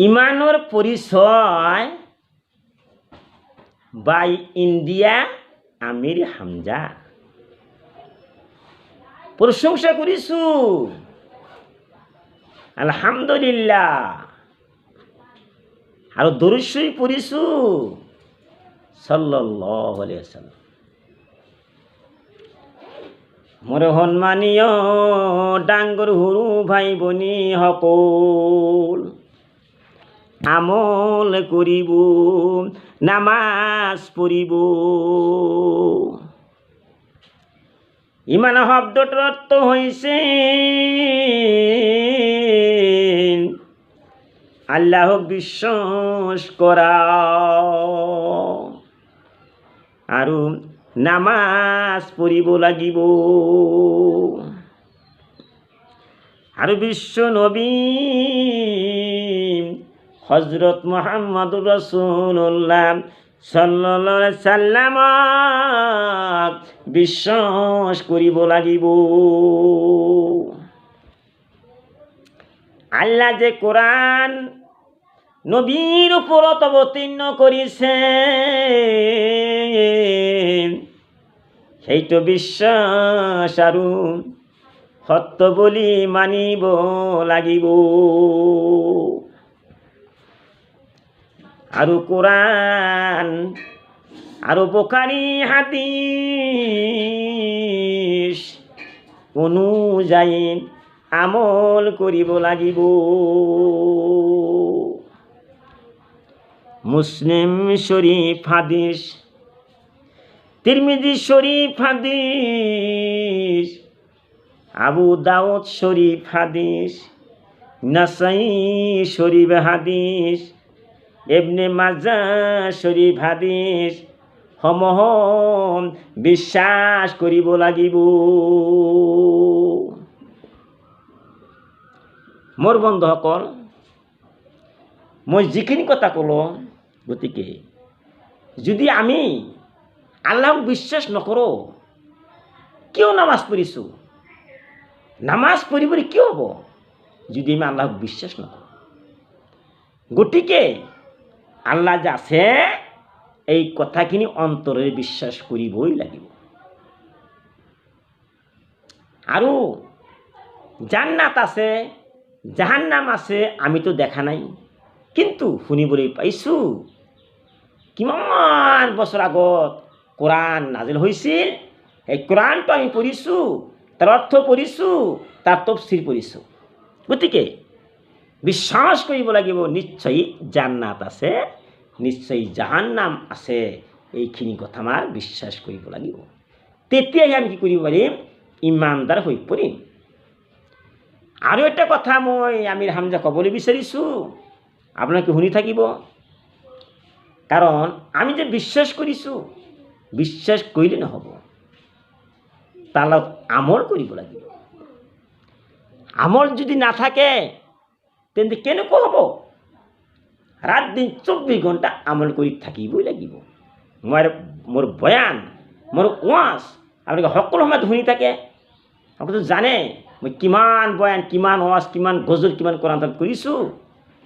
ইমানৰ পৰিচয় by India আমির হামজা। প্রশংসা করিছু আলহামদুলিল্লাহ। আৰু দৰুদ শৰীফ পঢ়িছো সাল্লাল্লাহু আলাইহি ওয়াসাল্লাম। মোৰ সন্মানীয় ডাঙৰ সৰু ভাই ভনী সকল, আমল কৰিব, নামাজ পঢ়িব। ইমান শব্দটোৰ অৰ্থ হৈছে আল্লাহক বিশ্বাস কৰা আৰু নামাজ পঢ়িব লাগিব। আৰু বিশ্ব নবী হযরত মুহাম্মদুর রাসূলুল্লাহ সাল্লাল্লাহু আলাইহি সাল্লামক বিশ্বাস কৰিব লাগিব। আল্লাহ যে কোরআন নবীর ওপৰত অৱতীৰ্ণ কৰিছে সেইটো বিশ্বাস আৰু সত্য বুলি মানিব লাগিব। আৰু কোরআন আৰু বুখাৰী হাদিস অনুযায়ী আমল কৰিব লাগিব। মুসলিম শরীফ হাদিস, তিরমিজি শরীফ হাদিস, আবু দাউদ শরীফ হাদিস, নাসাই শরীফ হাদিস, ইবনে মাজাহ শরীফ হাদিস সমূহ বিশ্বাস কৰিব লাগিব। মোৰ বন্ধুসকল, মই যিখিনি কথা ক'লো, গতিকে যদি আমি আল্লাহক বিশ্বাস নকৰোঁ, কিয় নামাজ পঢ়িছোঁ? নামাজ পঢ়িবলৈ কিয় হ'ব যদি আমি আল্লাহক বিশ্বাস নকৰোঁ? গতিকে আল্লাহ যে আছে এই কথাখিনি অন্তৰেৰে বিশ্বাস কৰিবই লাগিব। আৰু জান্নাত আছে, জাহান্নাম আছে, আমিতো দেখা নাই, কিন্তু শুনিবলৈ পাইছোঁ। কিমান বছৰ আগত কোরআন নাজিল হৈছিল, এই কোরআনটো আমি পঢ়িছোঁ, তাৰ অৰ্থ পঢ়িছোঁ, তাৰ তফসিৰ পঢ়িছোঁ। গতিকে বিশ্বাস কৰিব লাগিব নিশ্চয়ই জান্নাত আছে, নিশ্চয়ই জাহান্নাম আছে। এইখিনি কথা আমাৰ বিশ্বাস কৰিব লাগিব। তেতিয়াহে আমি কি কৰিব পাৰিম? ইমানদাৰ হৈ পৰিম। আৰু এটা কথা মই আমিৰ হামজা ক'বলৈ বিচাৰিছোঁ, আপোনালোকে শুনি থাকিব। কাৰণ আমি যে বিশ্বাস কৰিছোঁ, বিশ্বাস কৰিলে নহ'ব, তাৰ লগত আমল কৰিব লাগিব। আমল যদি নাথাকে তেন্তে কেনেকুৱা হ'ব? রাত দিন 24 ঘণ্টা আমল কৰি থাকিবই লাগিব। মোৰ বয়ান, মোৰ ওয়াজ আপোনালোকে সকলো সময়ত শুনি থাকে। আপোনালোকে জানে মই কিমান বয়ান, কিমান ওয়াজ, কিমান গজল, কিমান কোরআন তাত কৰিছোঁ।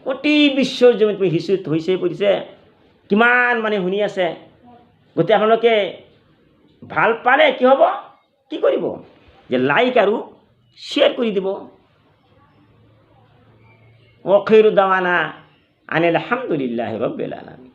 অতি বিশ্বৰ জমিত হিচুত হৈছে পৰিছে, কিমান মানে শুনি আছে। গতিকে আপোনালোকে ভাল পালে কি হ'ব? কি কৰিব? যে লাইক আৰু শ্বেয়াৰ কৰি দিব। আখিৰু দাৱানা আনিল হামদুলিল্লাহি ৰাব্বিল আলামিন।